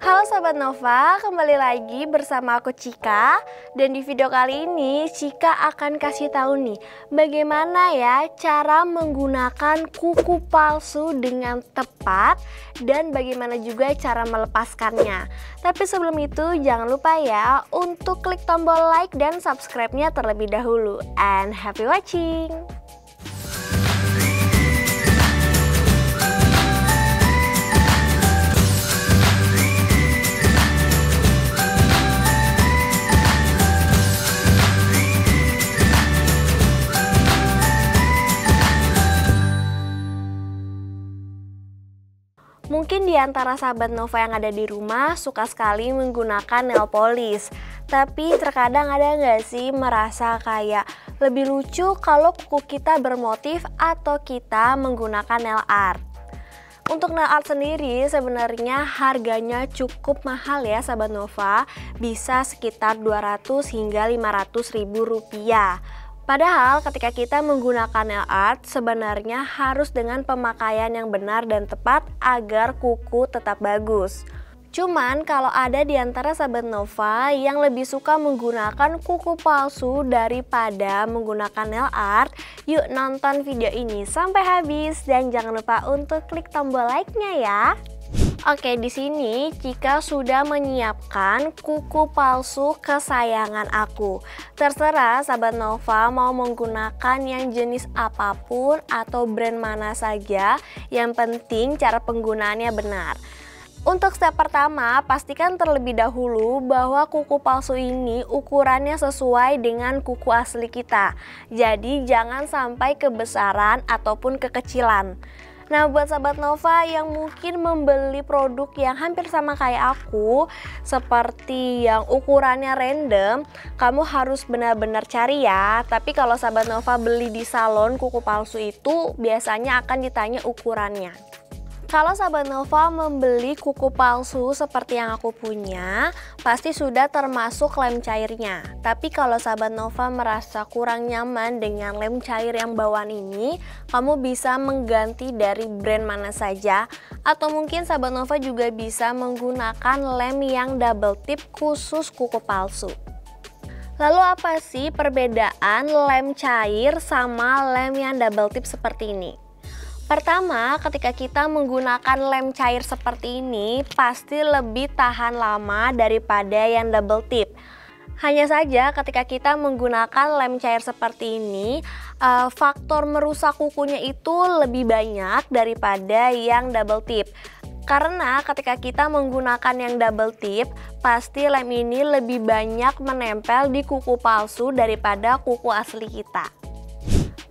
Halo Sobat Nova, kembali lagi bersama aku Cika. Dan di video kali ini Cika akan kasih tahu nih bagaimana ya cara menggunakan kuku palsu dengan tepat dan bagaimana juga cara melepaskannya. Tapi sebelum itu jangan lupa ya untuk klik tombol like dan subscribe-nya terlebih dahulu. And happy watching! Mungkin di antara sahabat Nova yang ada di rumah suka sekali menggunakan nail polish. Tapi terkadang ada nggak sih merasa kayak lebih lucu kalau kuku kita bermotif atau kita menggunakan nail art. Untuk nail art sendiri sebenarnya harganya cukup mahal ya sahabat Nova. Bisa sekitar 200 hingga 500 ribu rupiah. Padahal ketika kita menggunakan nail art sebenarnya harus dengan pemakaian yang benar dan tepat agar kuku tetap bagus. Cuman kalau ada di antara sahabat Nova yang lebih suka menggunakan kuku palsu daripada menggunakan nail art, yuk nonton video ini sampai habis dan jangan lupa untuk klik tombol like-nya ya. Oke, di sini Cika sudah menyiapkan kuku palsu kesayangan aku. Terserah sahabat Nova mau menggunakan yang jenis apapun atau brand mana saja, yang penting cara penggunaannya benar. Untuk step pertama, pastikan terlebih dahulu bahwa kuku palsu ini ukurannya sesuai dengan kuku asli kita. Jadi jangan sampai kebesaran ataupun kekecilan. Nah, buat sahabat Nova yang mungkin membeli produk yang hampir sama kayak aku, seperti yang ukurannya random, kamu harus benar-benar cari ya. Tapi kalau sahabat Nova beli di salon kuku palsu itu biasanya akan ditanya ukurannya. Kalau sahabat Nova membeli kuku palsu seperti yang aku punya, pasti sudah termasuk lem cairnya. Tapi kalau sahabat Nova merasa kurang nyaman dengan lem cair yang bawaan ini, kamu bisa mengganti dari brand mana saja. Atau mungkin sahabat Nova juga bisa menggunakan lem yang double tip khusus kuku palsu. Lalu apa sih perbedaan lem cair sama lem yang double tip seperti ini? Pertama, ketika kita menggunakan lem cair seperti ini, pasti lebih tahan lama daripada yang double tip. Hanya saja ketika kita menggunakan lem cair seperti ini, faktor merusak kukunya itu lebih banyak daripada yang double tip. Karena ketika kita menggunakan yang double tip, pasti lem ini lebih banyak menempel di kuku palsu daripada kuku asli kita.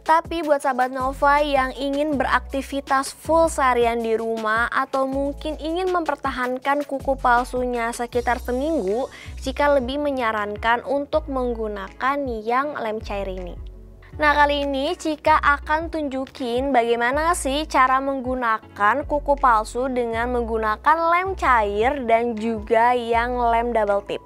Tapi buat sahabat Nova yang ingin beraktivitas full seharian di rumah atau mungkin ingin mempertahankan kuku palsunya sekitar seminggu, Cika lebih menyarankan untuk menggunakan yang lem cair ini. Nah, kali ini Cika akan tunjukin bagaimana sih cara menggunakan kuku palsu dengan menggunakan lem cair dan juga yang lem double tip.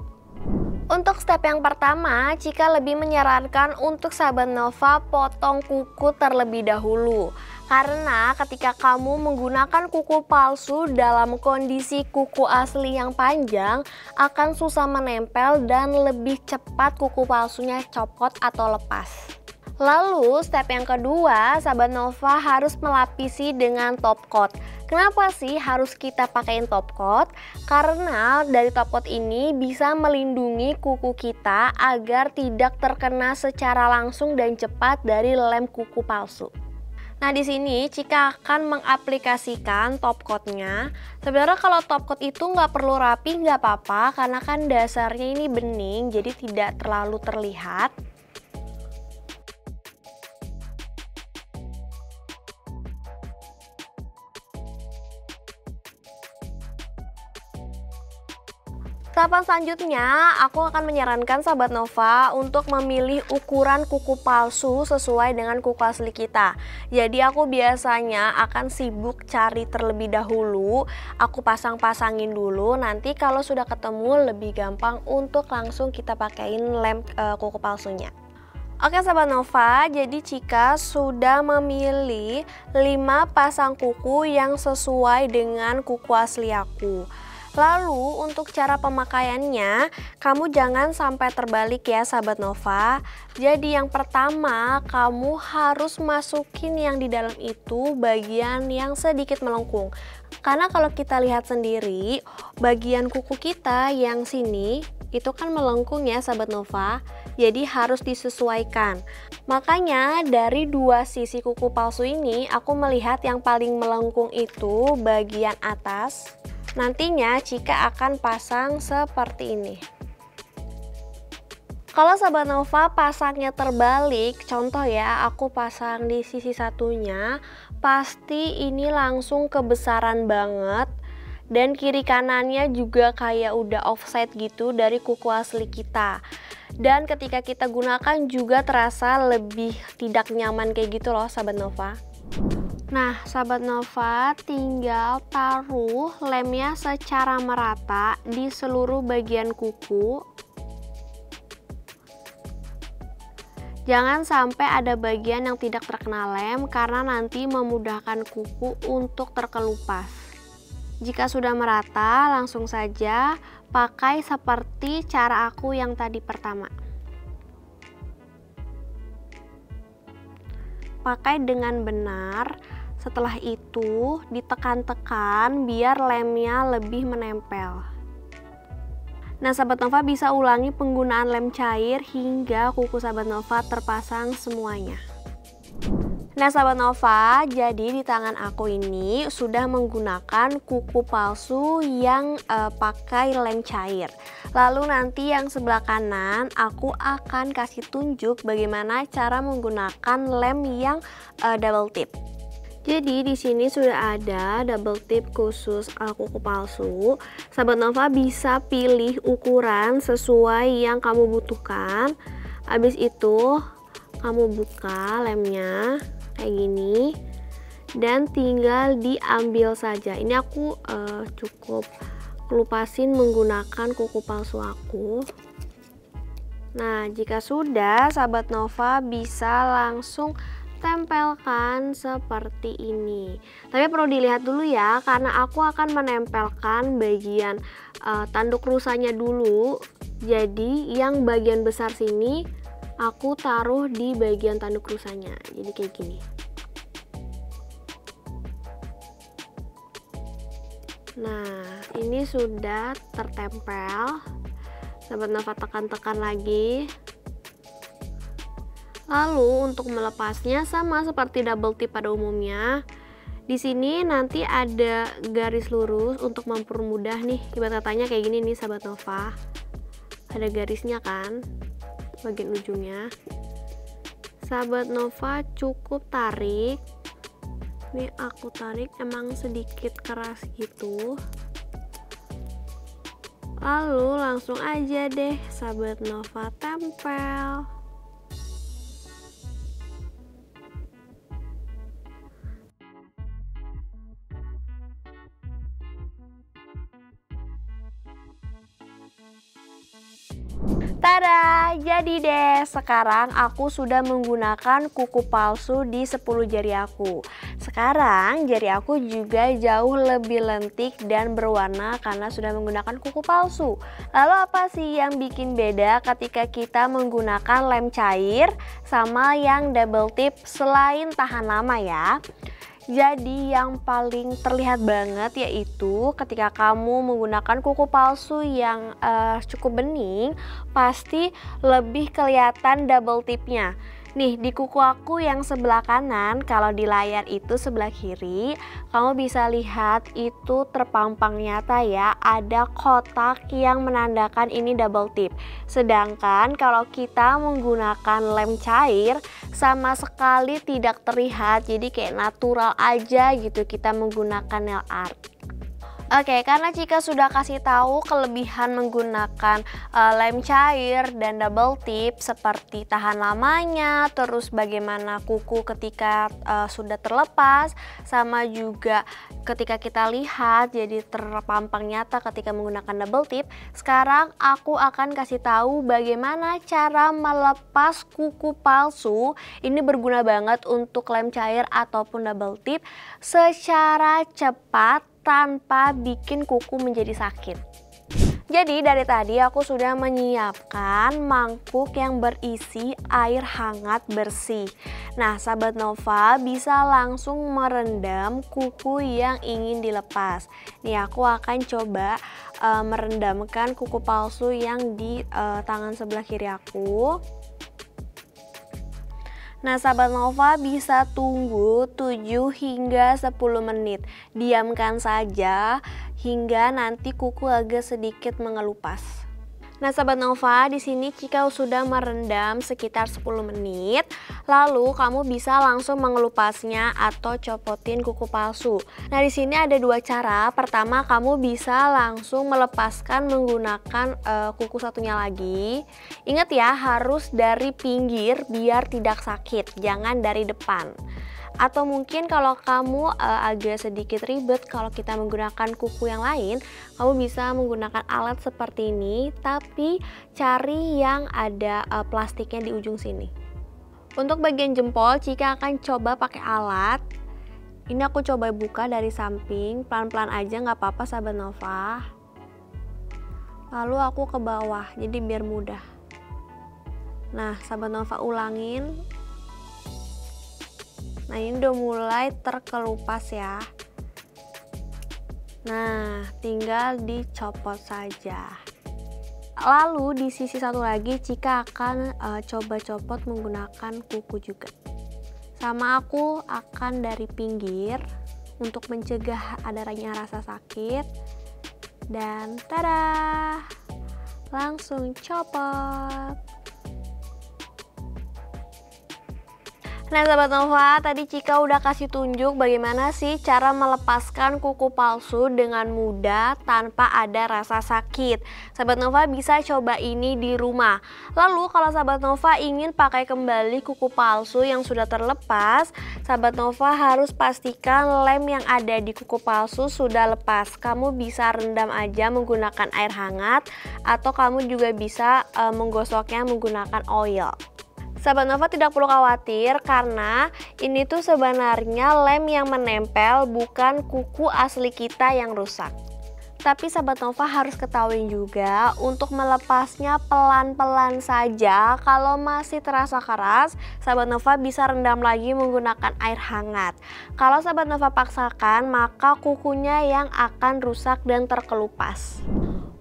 Untuk step yang pertama, Cika lebih menyarankan untuk sahabat Nova potong kuku terlebih dahulu. Karena ketika kamu menggunakan kuku palsu dalam kondisi kuku asli yang panjang, akan susah menempel dan lebih cepat kuku palsunya copot atau lepas. Lalu step yang kedua, sahabat Nova harus melapisi dengan top coat. Kenapa sih harus kita pakein top coat? Karena dari top coat ini bisa melindungi kuku kita agar tidak terkena secara langsung dan cepat dari lem kuku palsu. Nah, di sini Cika akan mengaplikasikan top coatnya. Sebenarnya kalau top coat itu nggak perlu rapi, nggak apa-apa, karena kan dasarnya ini bening, jadi tidak terlalu terlihat. Tahapan selanjutnya, aku akan menyarankan sahabat Nova untuk memilih ukuran kuku palsu sesuai dengan kuku asli kita. Jadi aku biasanya akan sibuk cari terlebih dahulu, aku pasang-pasangin dulu, nanti kalau sudah ketemu lebih gampang untuk langsung kita pakein lem kuku palsunya. Oke sahabat Nova, jadi Cika sudah memilih 5 pasang kuku yang sesuai dengan kuku asli aku. Lalu untuk cara pemakaiannya, kamu jangan sampai terbalik ya sahabat Nova. Jadi yang pertama, kamu harus masukin yang di dalam itu bagian yang sedikit melengkung. Karena kalau kita lihat sendiri, bagian kuku kita yang sini itu kan melengkung ya sahabat Nova. Jadi harus disesuaikan. Makanya dari dua sisi kuku palsu ini, aku melihat yang paling melengkung itu bagian atas. Nantinya Cika akan pasang seperti ini. Kalau sahabat Nova pasangnya terbalik, contoh ya aku pasang di sisi satunya, pasti ini langsung kebesaran banget. Dan kiri kanannya juga kayak udah offset gitu dari kuku asli kita. Dan ketika kita gunakan juga terasa lebih tidak nyaman kayak gitu loh sahabat Nova. Nah sahabat Nova, tinggal taruh lemnya secara merata di seluruh bagian kuku. Jangan sampai ada bagian yang tidak terkena lem karena nanti memudahkan kuku untuk terkelupas. Jika sudah merata, langsung saja pakai seperti cara aku yang tadi pertama. Pakai dengan benar. Setelah itu ditekan-tekan biar lemnya lebih menempel. Nah sahabat Nova bisa ulangi penggunaan lem cair hingga kuku sahabat Nova terpasang semuanya. Nah sahabat Nova, jadi di tangan aku ini sudah menggunakan kuku palsu yang pakai lem cair. Lalu nanti yang sebelah kanan aku akan kasih tunjuk bagaimana cara menggunakan lem yang double tip. Jadi di sini sudah ada double tip khusus kuku palsu. Sahabat Nova bisa pilih ukuran sesuai yang kamu butuhkan. Habis itu kamu buka lemnya kayak gini dan tinggal diambil saja. Ini aku cukup kelupasin menggunakan kuku palsu aku. Nah jika sudah, sahabat Nova bisa langsung tempelkan seperti ini. Tapi perlu dilihat dulu ya, karena aku akan menempelkan bagian tanduk rusanya dulu. Jadi yang bagian besar sini aku taruh di bagian tanduk rusanya. Jadi kayak gini. Nah, ini sudah tertempel. Sahabat Nova tekan-tekan lagi. Lalu untuk melepasnya sama seperti double tip pada umumnya. Di sini nanti ada garis lurus untuk mempermudah nih. Ibarat katanya kayak gini nih sahabat Nova. Ada garisnya kan bagian ujungnya. Sahabat Nova cukup tarik. Nih aku tarik emang sedikit keras gitu. Lalu langsung aja deh sahabat Nova tempel. Tada, jadi deh sekarang aku sudah menggunakan kuku palsu di 10 jari aku. Sekarang jari aku juga jauh lebih lentik dan berwarna karena sudah menggunakan kuku palsu. Lalu apa sih yang bikin beda ketika kita menggunakan lem cair sama yang double tip selain tahan lama ya? Jadi yang paling terlihat banget yaitu ketika kamu menggunakan kuku palsu yang cukup bening, pasti lebih kelihatan double tipnya. Nih di kuku aku yang sebelah kanan, kalau di layar itu sebelah kiri, kamu bisa lihat itu terpampang nyata ya, ada kotak yang menandakan ini double tip. Sedangkan kalau kita menggunakan lem cair sama sekali tidak terlihat, jadi kayak natural aja gitu kita menggunakan nail art. Oke, karena Cika sudah kasih tahu kelebihan menggunakan lem cair dan double tip seperti tahan lamanya, terus bagaimana kuku ketika sudah terlepas, sama juga ketika kita lihat jadi terpampang nyata ketika menggunakan double tip. Sekarang aku akan kasih tahu bagaimana cara melepas kuku palsu. Ini berguna banget untuk lem cair ataupun double tip secara cepat tanpa bikin kuku menjadi sakit. Jadi dari tadi aku sudah menyiapkan mangkuk yang berisi air hangat bersih. Nah sahabat Nova bisa langsung merendam kuku yang ingin dilepas. Nih aku akan coba merendamkan kuku palsu yang di tangan sebelah kiri aku. Nah sahabat Nova bisa tunggu 7 hingga 10 menit. Diamkan saja hingga nanti kuku agak sedikit mengelupas. Nah sahabat Nova, di sini Cika sudah merendam sekitar 10 menit. Lalu kamu bisa langsung mengelupasnya atau copotin kuku palsu. Nah di sini ada dua cara. Pertama, kamu bisa langsung melepaskan menggunakan kuku satunya lagi. Ingat ya, harus dari pinggir biar tidak sakit, jangan dari depan. Atau mungkin kalau kamu agak sedikit ribet kalau kita menggunakan kuku yang lain, kamu bisa menggunakan alat seperti ini, tapi cari yang ada plastiknya di ujung sini. Untuk bagian jempol, Cika akan coba pakai alat. Ini aku coba buka dari samping, pelan-pelan aja nggak apa-apa sahabat Nova. Lalu aku ke bawah, jadi biar mudah. Nah sahabat Nova ulangin. Nah ini udah mulai terkelupas ya. Nah tinggal dicopot saja. Lalu di sisi satu lagi Cika akan coba copot menggunakan kuku juga. Sama aku akan dari pinggir untuk mencegah adanya rasa sakit. Dan tada, langsung copot. Nah sahabat Nova, tadi Cika udah kasih tunjuk bagaimana sih cara melepaskan kuku palsu dengan mudah tanpa ada rasa sakit. Sahabat Nova bisa coba ini di rumah. Lalu kalau sahabat Nova ingin pakai kembali kuku palsu yang sudah terlepas, sahabat Nova harus pastikan lem yang ada di kuku palsu sudah lepas. Kamu bisa rendam aja menggunakan air hangat atau kamu juga bisa menggosoknya menggunakan oil. Sahabat Nova tidak perlu khawatir karena ini tuh sebenarnya lem yang menempel, bukan kuku asli kita yang rusak. Tapi sahabat Nova harus ketahui juga untuk melepasnya pelan-pelan saja. Kalau masih terasa keras, sahabat Nova bisa rendam lagi menggunakan air hangat. Kalau sahabat Nova paksakan, maka kukunya yang akan rusak dan terkelupas.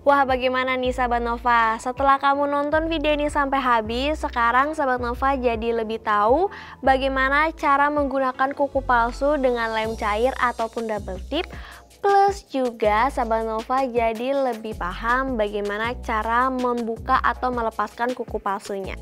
Wah bagaimana nih sahabat Nova, setelah kamu nonton video ini sampai habis, sekarang sahabat Nova jadi lebih tahu bagaimana cara menggunakan kuku palsu dengan lem cair ataupun double tip. Plus juga sahabat Nova jadi lebih paham bagaimana cara membuka atau melepaskan kuku palsunya.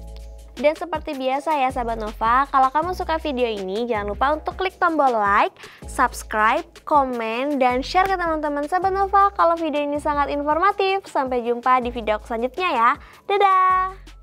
Dan seperti biasa ya sahabat Nova, kalau kamu suka video ini jangan lupa untuk klik tombol like, subscribe, komen, dan share ke teman-teman sahabat Nova kalau video ini sangat informatif. Sampai jumpa di video selanjutnya ya. Dadah!